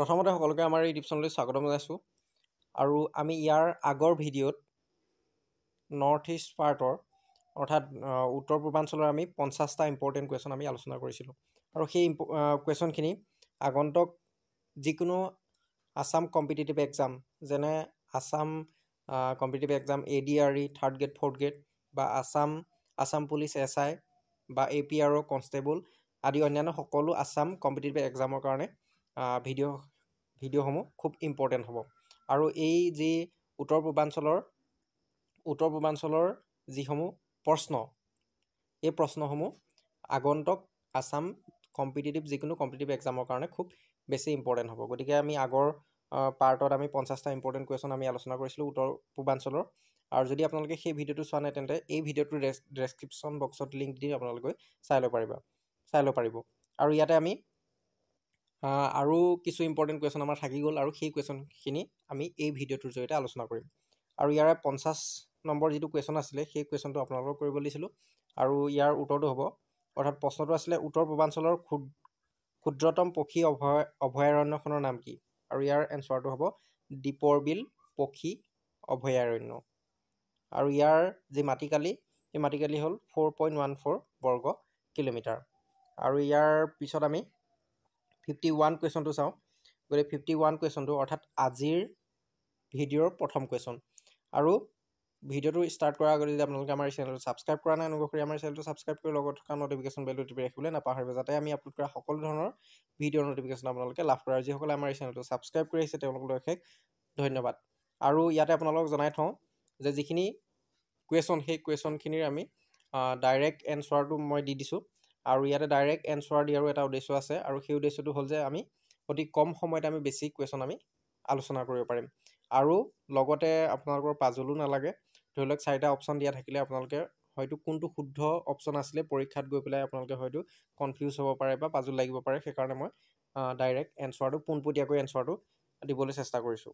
প্ৰথমতে সকলোকে আমাৰ এই টিপছনলৈ স্বাগতম জনাইছোঁ আৰু আমি ইয়াৰ আগৰ ভিডিঅ'ত নৰ্থ ইষ্ট পাৰ্টৰ অৰ্থাৎ উত্তৰ পূৰ্বাঞ্চলৰ আমি 50টা ইম্পৰ্টেণ্ট কুৱেশ্যন আমি আলোচনা কৰিছিলোঁ আৰু সেই কুৱেশ্যনখিনি আগন্তুক যিকোনো আছাম কম্পিটিটিভ এক্সাম যেনে Assam competitive exam ADRE third grade fourth grade বা আছাম পুলিচ SI বা APRO কনষ্টেবল আদি অন্যান্য সকলো আছাম কম্পিটিটিভ এক্সামৰ কাৰণে ভিডিঅ'সমূহ খুব ইম্পৰ্টেণ্ট হ'ব আৰু এই যি উত্তৰ পূৰ্বাঞ্চলৰ যিসমূহ প্ৰশ্ন এই প্ৰশ্নসমূহ আগন্তুক আছাম যিকোনো কম্পিটিটিভ এক্সামৰ কাৰণে খুব বেছি ইম্পৰ্টেণ্ট হ'ব। গতিকে আমি আগৰ পাৰ্টত আমি 50টা ইম্পৰ্টেণ্ট কুৱেশ্যন আমি আলোচনা কৰিছিলোঁ উত্তৰ পূৰ্বাঞ্চলৰ আৰু যদি আপোনালোকে সেই ভিডিঅ'টো চোৱা নাই তেন্তে এই ভিডিঅ'টোৰ ডেছক্ৰিপশ্যন বক্সত লিংক দি আপোনালোকে চাই ল'ব পাৰিব আৰু ইয়াতে আমি আৰু কিছু ইম্পৰ্টেণ্ট কুৱেশ্যন আমাৰ থাকি গ'ল আৰু সেই কুৱেশ্যনখিনি আমি এই ভিডিঅ'টোৰ জৰিয়তে আলোচনা কৰিম আৰু ইয়াৰে 50 নম্বৰ যিটো কুৱেশ্যন আছিলে সেই কুৱেশ্যনটো আপোনালোকক কৰিব দিছিলোঁ আৰু ইয়াৰ উত্তৰটো হ'ব অৰ্থাৎ প্ৰশ্নটো আছিলে উত্তৰ পূৰ্বাঞ্চলৰ ক্ষুদ্ৰতম পক্ষী অভয়াৰণ্যখনৰ নাম কি আৰু ইয়াৰ এনচাৰটো হ'ব দীপৰ বিল পক্ষী অভয়াৰণ্য আৰু ইয়াৰ যি মাটিকালি সেই মাটিকালি হ'ল 4.14 বৰ্গ কিলোমিটাৰ আৰু ইয়াৰ পিছত আমি 51 কুৱেশ্যনটো চাওঁ। গতিকে 51 কুৱেশ্যনটো অৰ্থাৎ আজিৰ ভিডিঅ'ৰ প্ৰথম কুৱেশ্যন আৰু ভিডিঅ'টো ষ্টাৰ্ট কৰাৰ আগতে যদি আপোনালোকে আমাৰ চেনেলটো ছাবস্ক্ৰাইব কৰা নাই অনুগ্ৰহ কৰি আমাৰ চেনেলটো ছাবস্ক্ৰাইব কৰি লগত থকা নটিফিকেশ্যন বেলটো টিপি ৰাখিবলৈ নাপাহৰিব যাতে আমি আপলোড কৰা সকলো ধৰণৰ ভিডিঅ'ৰ নটিফিকেশ্যন আপোনালোকে লাভ কৰে আৰু যিসকলে আমাৰ এই চেনেলটো ছাবস্ক্ৰাইব কৰি আহিছে তেওঁলোকলৈ অশেষ ধন্যবাদ আৰু ইয়াতে আপোনালোকক জনাই থওঁ যে যিখিনি কুৱেশ্যন সেই কুৱেশ্যনখিনিৰ আমি ডাইৰেক্ট এনচাৰটো মই দি দিছোঁ আৰু ইয়াতে ডাইৰেক্ট এনচাৰ দিয়াৰো এটা উদ্দেশ্য আছে আৰু সেই উদ্দেশ্যটো হ'ল যে আমি অতি কম সময়তে আমি বেছি কুৱেশ্যন আমি আলোচনা কৰিব পাৰিম আৰু লগতে আপোনালোকৰ পাজলো নালাগে ধৰি লওক 4টা অপশ্যন দিয়া থাকিলে আপোনালোকে হয়তো কোনটো শুদ্ধ অপশ্যন আছিলে পৰীক্ষাত গৈ পেলাই আপোনালোকে হয়তো কনফিউজ হ'ব পাৰে বা পাজল লাগিব পাৰে সেইকাৰণে মই ডাইৰেক্ট এনচাৰটো পোনপটীয়াকৈ এনচাৰটো দিবলৈ চেষ্টা কৰিছোঁ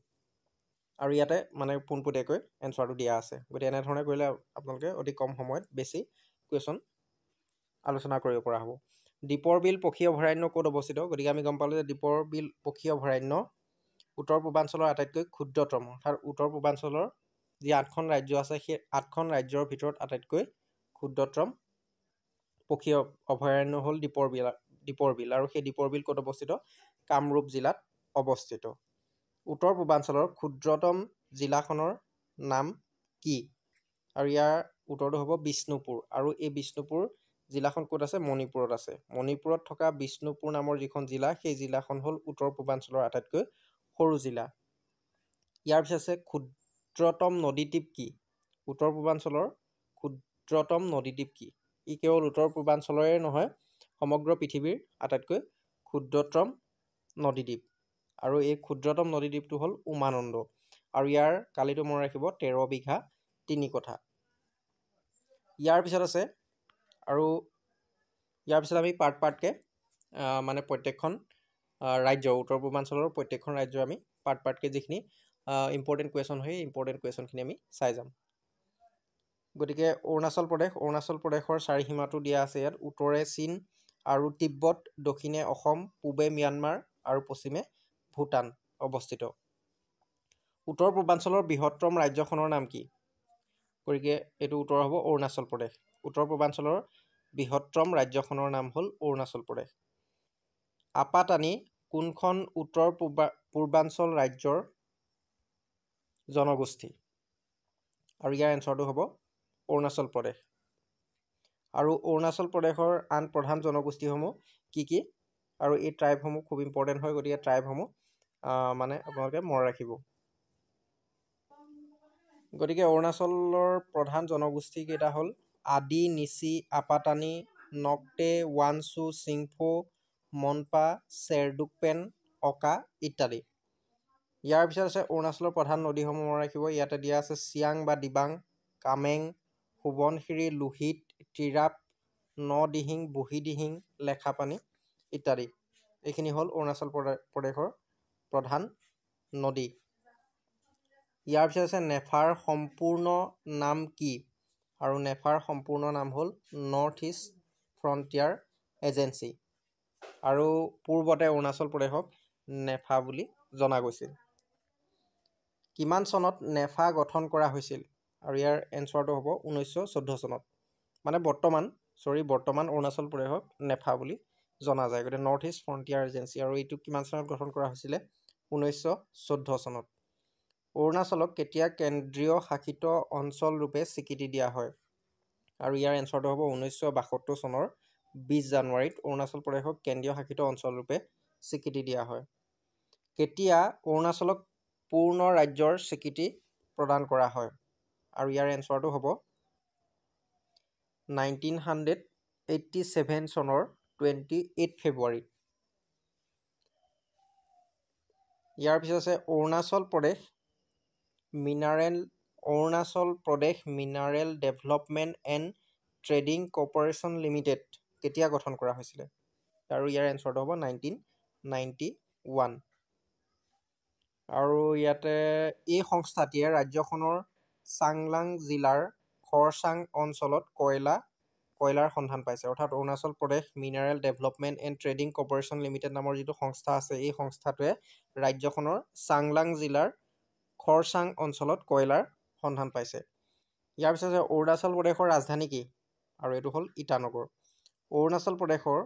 আৰু ইয়াতে মানে পোনপটীয়াকৈ এনচাৰটো দিয়া আছে গতিকে এনেধৰণে কৰিলে আপোনালোকে অতি কম সময়ত বেছি কুৱেশ্যন আলোচনা কৰিব পৰা হ'ব। দীপৰ বিল পক্ষী অভয়াৰণ্য ক'ত অৱস্থিত গতিকে আমি গম পালোঁ যে দীপৰ বিল পক্ষী অভয়াৰণ্য উত্তৰ পূৰ্বাঞ্চলৰ আটাইতকৈ ক্ষুদ্ৰতম অৰ্থাৎ উত্তৰ পূৰ্বাঞ্চলৰ যি 8খন ৰাজ্য আছে সেই 8খন ৰাজ্যৰ ভিতৰত আটাইতকৈ ক্ষুদ্ৰতম পক্ষী অভয়াৰণ্য হ'ল দীপৰ বিল আৰু সেই দীপৰ বিল ক'ত অৱস্থিত কামৰূপ জিলাত অৱস্থিত। উত্তৰ পূৰ্বাঞ্চলৰ ক্ষুদ্ৰতম জিলাখনৰ নাম কি আৰু ইয়াৰ উত্তৰটো হ'ব বিষ্ণুপুৰ আৰু এই বিষ্ণুপুৰ জিলাখন ক'ত আছে মণিপুৰত আছে মণিপুৰত থকা বিষ্ণুপুৰ নামৰ যিখন জিলা সেই জিলাখন হ'ল উত্তৰ পূৰ্বাঞ্চলৰ আটাইতকৈ সৰু জিলা। ইয়াৰ পিছত আছে ক্ষুদ্ৰতম নদীদ্বীপ কি উত্তৰ পূৰ্বাঞ্চলৰ ক্ষুদ্ৰতম নদীদ্বীপ কি ই কেৱল উত্তৰ পূৰ্বাঞ্চলৰে নহয় সমগ্ৰ পৃথিৱীৰ আটাইতকৈ ক্ষুদ্ৰতম নদীদ্বীপ আৰু এই ক্ষুদ্ৰতম নদীদ্বীপটো হ'ল উমানন্দ আৰু ইয়াৰ কালিটো মনত ৰাখিব 13 বিঘা 3 কঠা। ইয়াৰ পিছত আছে আৰু ইয়াৰ পিছত আমি পাৰ্টকৈ মানে প্ৰত্যেকখন ৰাজ্য উত্তৰ পূৰ্বাঞ্চলৰ প্ৰত্যেকখন ৰাজ্য আমি পাৰ্টকৈ যিখিনি ইম্পৰ্টেণ্ট কুৱেশ্যন হয় ইম্পৰ্টেণ্ট কুৱেশ্যনখিনি আমি চাই যাম। গতিকে অৰুণাচল প্ৰদেশৰ চাৰিসীমাটো দিয়া আছে ইয়াত উত্তৰে চীন আৰু তিব্বত দক্ষিণে অসম পূবে ম্যানমাৰ আৰু পশ্চিমে ভূটান অৱস্থিত। উত্তৰ পূৰ্বাঞ্চলৰ বৃহত্তম ৰাজ্যখনৰ নাম কি গতিকে এইটো উত্তৰ হ'ব অৰুণাচল প্ৰদেশ। উত্তৰ পূৰ্বাঞ্চলৰ বৃহত্তম ৰাজ্যখনৰ নাম হ'ল অৰুণাচল প্ৰদেশ। আপাতানি কোনখন উত্তৰ পূৰ্বাঞ্চল ৰাজ্যৰ জনগোষ্ঠী আৰু ইয়াৰ এনচাৰটো হ'ব অৰুণাচল প্ৰদেশ আৰু অৰুণাচল প্ৰদেশৰ আন প্ৰধান জনগোষ্ঠীসমূহ কি আৰু এই ট্ৰাইবসমূহ খুব ইম্পৰ্টেণ্ট হয় গতিকে ট্ৰাইবসমূহ মানে আপোনালোকে মনত ৰাখিব। গতিকে অৰুণাচলৰ প্ৰধান জনগোষ্ঠী কেইটা হ'ল আদি নিচি আপাতানি নক্টে ৱানচু চিংফো মনপা চেৰডুকপেন অকা ইত্যাদি। ইয়াৰ পিছত আছে অৰুণাচলৰ প্ৰধান নদীসমূহ মনত ৰাখিব ইয়াতে দিয়া আছে চিয়াং বা দিবাং কামেং সোৱণশিৰি লোহিত তিৰাপ নদিহিং বুঢ়ীদিহিং লেখাপানী ইত্যাদি। এইখিনি হ'ল অৰুণাচল প্ৰদেশৰ প্ৰধান নদী। ইয়াৰ পিছত আছে নেফাৰ সম্পূৰ্ণ নাম কি আৰু নেফাৰ সম্পূৰ্ণ নাম হ'ল নৰ্থ ইষ্ট ফ্ৰণ্টিয়াৰ এজেঞ্চি আৰু পূৰ্বতে অৰুণাচল প্ৰদেশক নেফা বুলি জনা গৈছিল। কিমান চনত নেফা গঠন কৰা হৈছিল? আৰু ইয়াৰ এনচাৰটো হ'ব 1914 চনত। মানে বৰ্তমান অৰুণাচল প্ৰদেশক নেফা বুলি জনা যায়। গতিকে নৰ্থ ইষ্ট ফ্ৰণ্টিয়াৰ এজেঞ্চি। আৰু এইটো কিমান চনত গঠন কৰা হৈছিলে? 1914 চনত। অৰুণাচলক কেতিয়া কেন্দ্ৰীয় শাসিত অঞ্চল ৰূপে স্বীকৃতি দিয়া হয়? আৰু ইয়াৰ এনচাৰটো হ'ব 1972 চনৰ 20 জানুৱাৰীত অৰুণাচল প্ৰদেশক কেন্দ্ৰীয় শাসিত অঞ্চল ৰূপে স্বীকৃতি দিয়া হয়। কেতিয়া অৰুণাচলক পূৰ্ণ ৰাজ্যৰ স্বীকৃতি প্ৰদান কৰা হয়? আৰু ইয়াৰ এনচাৰটো হ'ব 1987 চনৰ 28 ফেব্ৰুৱাৰী। ইয়াৰ পিছত আছে Arunachal Pradesh mineral development and trading corporation limited কেতিয়া গঠন কৰা হৈছিলে? আৰু ইয়াৰ এনচাৰটো হ'ব 1991। আৰু ইয়াতে এই সংস্থাটিয়ে ৰাজ্যখনৰ চাংলাং জিলাৰ খৰচাং অঞ্চলত কয়লাৰ সন্ধান পাইছে। অৰ্থাৎ Arunachal Pradesh mineral development and trading corporation limited নামৰ যিটো সংস্থা আছে, এই সংস্থাটোৱে ৰাজ্যখনৰ চাংলাং জিলাৰ খৰচাং অঞ্চলত কয়লাৰ সন্ধান পাইছে। ইয়াৰ পিছত অৰুণাচল প্ৰদেশৰ ৰাজধানী কি? আৰু এইটো হ'ল ইটানগৰ। অৰুণাচল প্ৰদেশৰ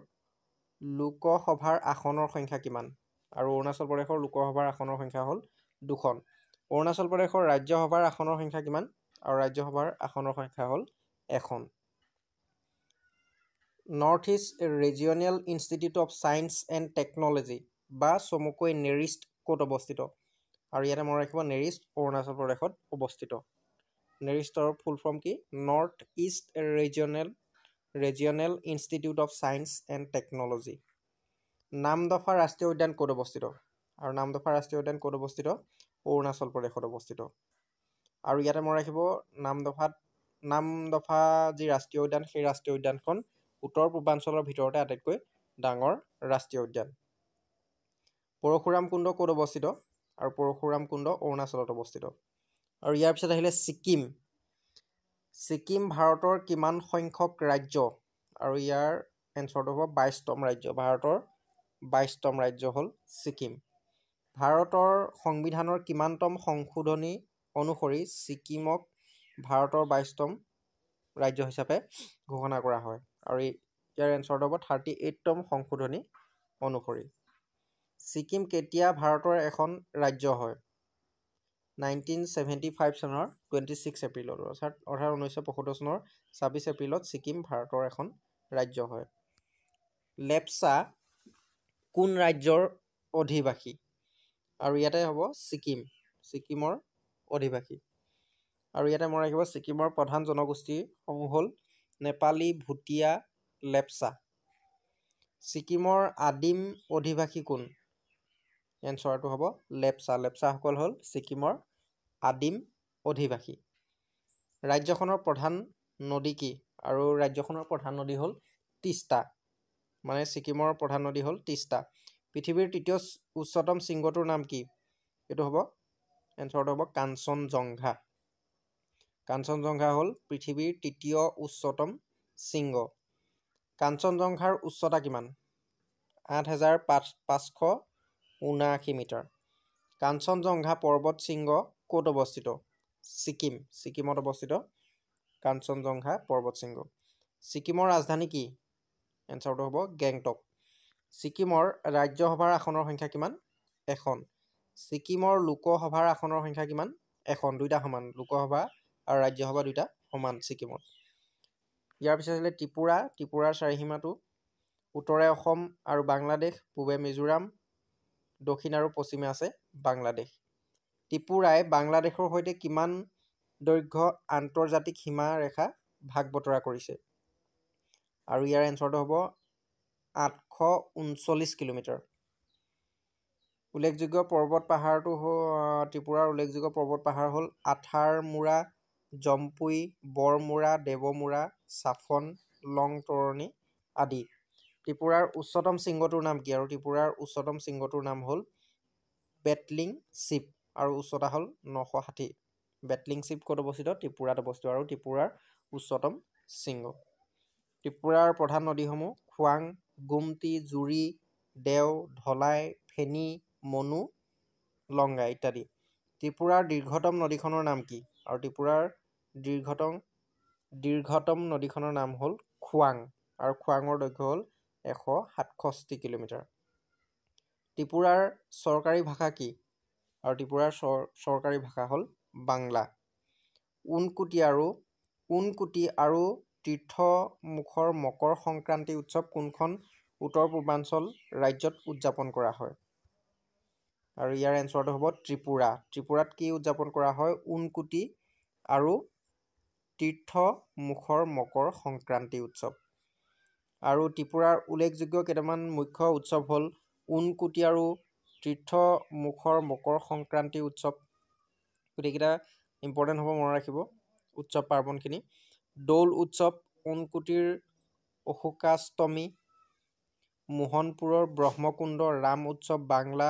লোকসভাৰ আসনৰ সংখ্যা কিমান? আৰু অৰুণাচল প্ৰদেশৰ লোকসভাৰ আসনৰ সংখ্যা হ'ল 2খন। অৰুণাচল প্ৰদেশৰ ৰাজ্যসভাৰ আসনৰ সংখ্যা কিমান? আৰু ৰাজ্যসভাৰ আসনৰ সংখ্যা হ'ল 1খন। North east regional institute of science and technology বা চমুকৈ নেৰিষ্ট ক'ত অৱস্থিত? আৰু ইয়াতে মনত ৰাখিব নেৰিষ্ট অৰুণাচল প্ৰদেশত অৱস্থিত। নেৰিষ্টৰ ফুল ফৰ্ম কি? North east regional institute of science and technology. Namdapha ৰাষ্ট্ৰীয় উদ্যান ক'ত অৱস্থিত? আৰু নামদফা ৰাষ্ট্ৰীয় উদ্যান ক'ত অৱস্থিত? অৰুণাচল প্ৰদেশত অৱস্থিত। আৰু ইয়াতে মনত ৰাখিব নামদফা যি ৰাষ্ট্ৰীয় উদ্যান, সেই ৰাষ্ট্ৰীয় উদ্যানখন উত্তৰ পূৰ্বাঞ্চলৰ ভিতৰতে আটাইতকৈ ডাঙৰ ৰাষ্ট্ৰীয় উদ্যান। পৰশুৰাম কুণ্ড ক'ত অৱস্থিত? আৰু পৰশুৰাম কুণ্ড অৰুণাচলত অৱস্থিত। আৰু ইয়াৰ পিছত আহিলে ছিকিম ভাৰতৰ কিমান সংখ্যক ৰাজ্য? আৰু ইয়াৰ এনচাৰটো হ'ব 22তম ৰাজ্য। ভাৰতৰ 22তম ৰাজ্য হ'ল ছিকিম। ভাৰতৰ সংবিধানৰ কিমানতম সংশোধনী অনুসৰি ছিকিমক ভাৰতৰ 22তম ৰাজ্য হিচাপে ঘোষণা কৰা হয়? আৰু ইয়াৰ এনচাৰটো হ'ব 38তম সংশোধনী অনুসৰি। ছিকিম কেতিয়া ভাৰতৰ এখন ৰাজ্য হয়? 1975 চনৰ 26 এপ্ৰিলত। অৰ্থাৎ 1975 চনৰ 26 এপ্ৰিলত ছিকিম ভাৰতৰ এখন ৰাজ্য হয়। লেপচা কোন ৰাজ্যৰ অধিবাসী? আৰু ইয়াতে হ'ব ছিকিমৰ অধিবাসী। আৰু ইয়াতে মনত ৰাখিব ছিকিমৰ প্ৰধান জনগোষ্ঠীসমূহ হ'ল নেপালী, ভুটীয়া, লেপচা। ছিকিমৰ আদিম অধিবাসী কোন? এনচাৰটো হ'ব লেপচা। লেপচাসকল হ'ল ছিকিমৰ আদিম অধিবাসী। ৰাজ্যখনৰ প্ৰধান নদী কি? আৰু ৰাজ্যখনৰ প্ৰধান নদী হ'ল তিষ্টা। মানে ছিকিমৰ প্ৰধান নদী হ'ল তিষ্টা। পৃথিৱীৰ তৃতীয় উচ্চতম শৃংগটোৰ নাম কি? এইটো হ'ব এনচাৰটো হ'ব কাঞ্চনজংঘা। কাঞ্চনজংঘা হ'ল পৃথিৱীৰ তৃতীয় উচ্চতম শৃংগ। কাঞ্চনজংঘাৰ উচ্চতা কিমান? 8,579 মিটাৰ। কাঞ্চনজংঘা পৰ্বত শৃংগ ক'ত অৱস্থিত? ছিকিমত অৱস্থিত কাঞ্চনজংঘা পৰ্বত শৃংগ। ছিকিমৰ ৰাজধানী কি? এনচাৰটো হ'ব গেংটক। ছিকিমৰ ৰাজ্যসভাৰ আসনৰ সংখ্যা কিমান? 1খন। ছিকিমৰ লোকসভাৰ আসনৰ সংখ্যা কিমান? 1খন। দুইটা সমান। লোকসভা আৰু ৰাজ্যসভা দুইটা সমান ছিকিমত। ইয়াৰ পিছত আছিলে ত্ৰিপুৰাৰ চাৰিসীমাটো উত্তৰে অসম আৰু বাংলাদেশ, পূবে মিজোৰাম, দক্ষিণ আৰু পশ্চিমে আছে বাংলাদেশ। ত্ৰিপুৰাই বাংলাদেশৰ সৈতে কিমান দৈৰ্ঘ্য আন্তৰ্জাতিক সীমা ৰেখা ভাগ বতৰা কৰিছে? আৰু ইয়াৰ এনচাৰটো হ'ব 839 কিলোমিটাৰ। উল্লেখযোগ্য পৰ্বত পাহাৰটো ত্ৰিপুৰাৰ উল্লেখযোগ্য পৰ্বত পাহাৰ হ'ল আথাৰমুৰা, জম্পুই, বৰমুৰা, দেৱমুৰা, চাফন, লংতৰণি আদি। ত্ৰিপুৰাৰ উচ্চতম শৃংগটোৰ নাম কি? আৰু ত্ৰিপুৰাৰ উচ্চতম শৃংগটোৰ নাম হ'ল বেটলিং চিপ আৰু উচ্চতা হ'ল 960। বেটলিং চিপ ক'ত অৱস্থিত? ত্ৰিপুৰাত অৱস্থিত আৰু ত্ৰিপুৰাৰ উচ্চতম শৃংগ। ত্ৰিপুৰাৰ প্ৰধান নদীসমূহ খোৱাং, গোমতি, জুৰি, দেও, ধলাই, ফেনী, মনু লংগা ইত্যাদি। ত্ৰিপুৰাৰ দীৰ্ঘতম নদীখনৰ নাম কি? আৰু ত্ৰিপুৰাৰ দীৰ্ঘতম নদীখনৰ নাম হ'ল খোৱাং, আৰু খোৱাঙৰ দৈৰ্ঘ্য হ'ল 167 কিলোমিটাৰ। ত্ৰিপুৰাৰ চৰকাৰী ভাষা কি? আৰু ত্ৰিপুৰাৰ চৰকাৰী ভাষা হ'ল বাংলা। ঊনকোটি আৰু তীৰ্থমুখৰ মকৰ সংক্ৰান্তি উৎসৱ কোনখন উত্তৰ পূৰ্বাঞ্চল ৰাজ্যত উদযাপন কৰা হয়? আৰু ইয়াৰ এনচাৰটো হ'ব ত্ৰিপুৰা। ত্ৰিপুৰাত কি উদযাপন কৰা হয়? ঊনকোটি আৰু তীৰ্থমুখৰ মকৰ সংক্ৰান্তি উৎসৱ। আৰু ত্ৰিপুৰাৰ উল্লেখযোগ্য কেইটামান মুখ্য উৎসৱ হ'ল ঊনকোটি আৰু তীৰ্থমুখৰ মকৰ সংক্ৰান্তি উৎসৱ। গোটেইকেইটা ইম্পৰ্টেণ্ট হ'ব, মনত ৰাখিব উৎসৱ পাৰ্বণখিনি। দৌল উৎসৱ, ঊনকোটিৰ অশোকাষ্টমী, মোহনপুৰৰ ব্ৰহ্মকুণ্ড, ৰাম উৎসৱ, বাংলা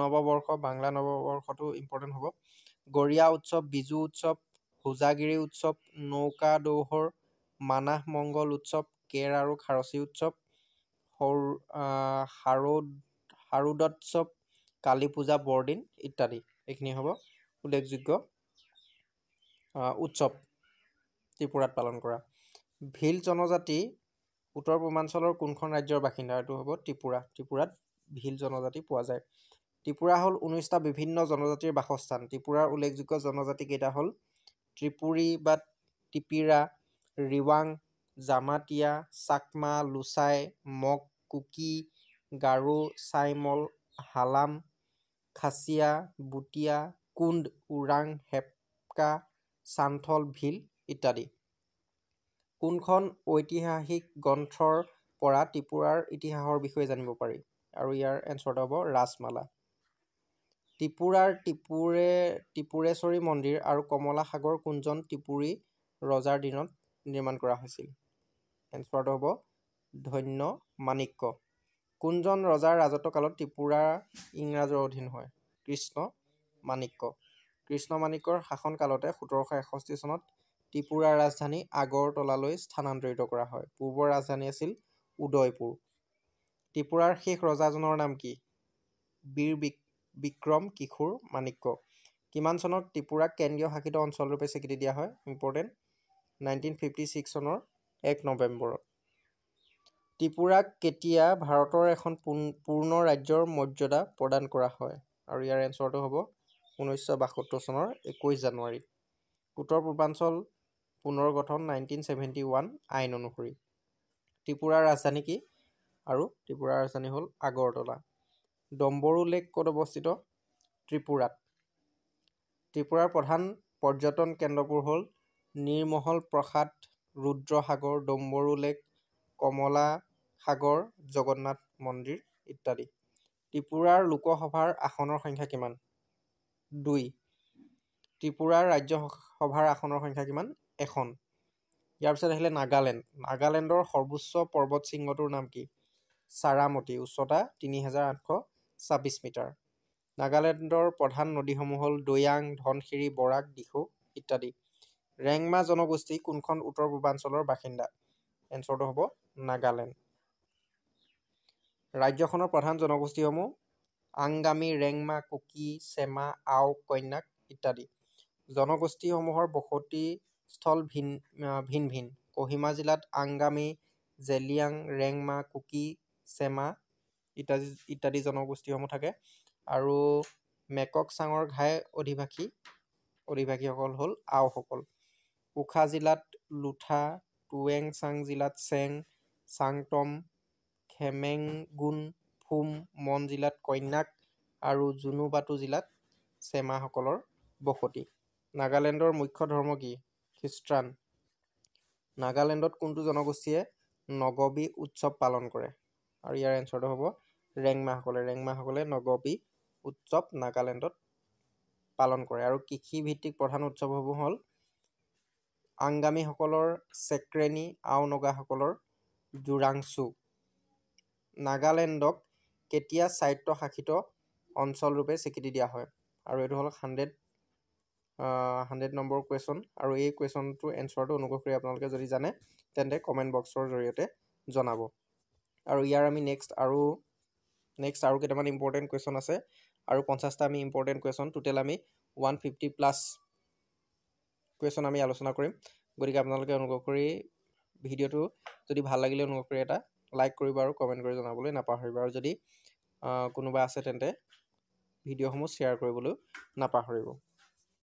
নৱবৰ্ষটো ইম্পৰ্টেণ্ট হ'ব। গৰিয়া উৎসৱ, বিজু উৎসৱ, হোজাগিৰি উৎসৱ, নৌকা দৌহৰ, মানাহ মংগল উৎসৱ, কেৰ আৰু খাৰচী উৎসৱ, শাৰদোৎসৱ, কালী পূজা, বৰদিন ইত্যাদি। এইখিনি হ'ব উল্লেখযোগ্য উৎসৱ ত্ৰিপুৰাত পালন কৰা। ভিল জনজাতি উত্তৰ পূৰ্বাঞ্চলৰ কোনখন ৰাজ্যৰ বাসিন্দা? এইটো হ'ব ত্ৰিপুৰা। ত্ৰিপুৰাত ভিল জনজাতি পোৱা যায়। ত্ৰিপুৰা হ'ল 19টা বিভিন্ন জনজাতিৰ বাসস্থান। ত্ৰিপুৰাৰ উল্লেখযোগ্য জনজাতি কেইটা হ'ল ত্ৰিপুৰী বা টিপিৰা, ৰিৱাং, জামাতিয়া, চাকমা, লুচাই, মগ, কুকি, গাৰো, চাইমল, হালাম, খাচীয়া, বুটিয়া, কুণ্ড, ওৰাং, হেপকা, চান্থল, ভিল ইত্যাদি। কোনখন ঐতিহাসিক গ্ৰন্থৰ পৰা ত্ৰিপুৰাৰ ইতিহাসৰ বিষয়ে জানিব পাৰি? আৰু ইয়াৰ এনচাৰটো হ'ব ৰাজমালা। ত্ৰিপুৰাৰ ত্ৰিপুৰেশ্বৰী মন্দিৰ আৰু কমলা সাগৰ কোনজন ত্ৰিপুৰী ৰজাৰ দিনত নিৰ্মাণ কৰা হৈছিল? এনচাৰটো হ'ব ধন্য মাণিক্য। কোনজন ৰজাৰ ৰাজত্বকালত ত্ৰিপুৰা ইংৰাজৰ অধীন হয়? কৃষ্ণ মাণিক্য। কৃষ্ণ মাণিক্যৰ শাসনকালতে 1761 চনত ত্ৰিপুৰাৰ ৰাজধানী আগৰতলালৈ স্থানান্তৰিত কৰা হয়। পূৰ্বৰ ৰাজধানী আছিল উদয়পুৰ। ত্ৰিপুৰাৰ শেষ ৰজাজনৰ নাম কি? বীৰ বিক্ৰম কিশোৰ মাণিক্য। কিমান চনত ত্ৰিপুৰাক কেন্দ্ৰীয় শাসিত অঞ্চলৰূপে স্বীকৃতি দিয়া হয়? ইম্পৰ্টেণ্ট 1956 চনৰ 1 নৱেম্বৰত। ত্ৰিপুৰাক কেতিয়া ভাৰতৰ এখন পূৰ্ণ ৰাজ্যৰ মৰ্যাদা প্ৰদান কৰা হয়? আৰু ইয়াৰ এনচাৰটো হ'ব 1972 চনৰ 21 জানুৱাৰীত। উত্তৰ পূৰ্বাঞ্চল পুনৰ্গঠন 1971 আইন অনুসৰি। ত্ৰিপুৰাৰ ৰাজধানী কি? আৰু ত্ৰিপুৰাৰ ৰাজধানী হ'ল আগৰতলা। ডম্বৰু লেক ক'ত অৱস্থিত? ত্ৰিপুৰাত। ত্ৰিপুৰাৰ প্ৰধান পৰ্যটন কেন্দ্ৰবোৰ হ'ল নিৰমহল প্ৰসাদ, ৰুদ্ৰসাগৰ, ডম্বৰু লেক, কমলা সাগৰ, জগন্নাথ মন্দিৰ ইত্যাদি। ত্ৰিপুৰাৰ লোকসভাৰ আসনৰ সংখ্যা কিমান? 2। ত্ৰিপুৰাৰ ৰাজ্যসভাৰ আসনৰ সংখ্যা কিমান? 1খন। ইয়াৰ পিছত আহিলে নাগালেণ্ড। নাগালেণ্ডৰ সৰ্বোচ্চ পৰ্বত শৃংগটোৰ নাম কি? চাৰামতি, উচ্চতা 3826 মিটাৰ। নাগালেণ্ডৰ প্ৰধান নদীসমূহ হ'ল দৈয়াং, ধনশিৰি, বৰাক, দিখৌ ইত্যাদি। ৰেংমা জনগোষ্ঠী কোনখন উত্তৰ পূৰ্বাঞ্চলৰ বাসিন্দা? এনচাৰটো হ'ব নাগালেণ্ড। ৰাজ্যখনৰ প্ৰধান জনগোষ্ঠীসমূহ আংগামী, ৰেংমা, কুকি, চেমা, আও, কন্যাক ইত্যাদি। জনগোষ্ঠীসমূহৰ বসতিস্থল ভিন ভিন। কহিমা জিলাত আংগামী, জেলিয়াং, ৰেংমা, কুকি, চেমা ইত্যাদি জনগোষ্ঠীসমূহ থাকে। আৰু মেককচাঙৰ ঘাই অধিবাসীসকল হ'ল আওসকল। ওখা জিলাত লুথা, টুৱেংচাং জিলাত চেং, চাংটম, খেমেংগুন, ফুম, মন জিলাত কন্যাক আৰু জুনুবাটো জিলাত চেমাসকলৰ বসতি। নাগালেণ্ডৰ মুখ্য ধৰ্ম কি? খ্ৰীষ্টান। নাগালেণ্ডত কোনটো জনগোষ্ঠীয়ে নগবি উৎসৱ পালন কৰে? আৰু ইয়াৰ এনচাৰটো হ'ব ৰেংমাসকলে। ৰেংমাসকলে নগবি উৎসৱ নাগালেণ্ডত পালন কৰে। আৰু কৃষিভিত্তিক প্ৰধান উৎসৱসমূহ হ'ল আংগামীসকলৰ চেক্ৰেনি, আও নগাসকলৰ জোৰাংছু। নাগালেণ্ডক কেতিয়া স্বায়ত্তশাসিত অঞ্চলৰূপে স্বীকৃতি দিয়া হয়? আৰু এইটো হ'ল 100 নম্বৰ কুৱেশ্যন। আৰু এই কুৱেশ্যনটোৰ এনচাৰটো অনুগ্ৰহ কৰি আপোনালোকে যদি জানে তেন্তে কমেণ্ট বক্সৰ জৰিয়তে জনাব। আৰু ইয়াৰ আমি নেক্সট আৰু নেক্সট আৰু কেইটামান ইম্পৰ্টেণ্ট কুৱেশ্যন আছে আৰু 50টা আমি ইম্পৰ্টেণ্ট কুৱেশ্যন টোটেল আমি 150+ কুৱেশ্যন আমি আলোচনা কৰিম। গতিকে আপোনালোকে অনুগ্ৰহ কৰি ভিডিঅ'টো যদি ভাল লাগিলে অনুগ্ৰহ কৰি এটা লাইক কৰিব আৰু কমেণ্ট কৰি জনাবলৈ নাপাহৰিব, আৰু যদি কোনোবা আছে তেন্তে ভিডিঅ'সমূহ শ্বেয়াৰ কৰিবলৈ নাপাহৰিব।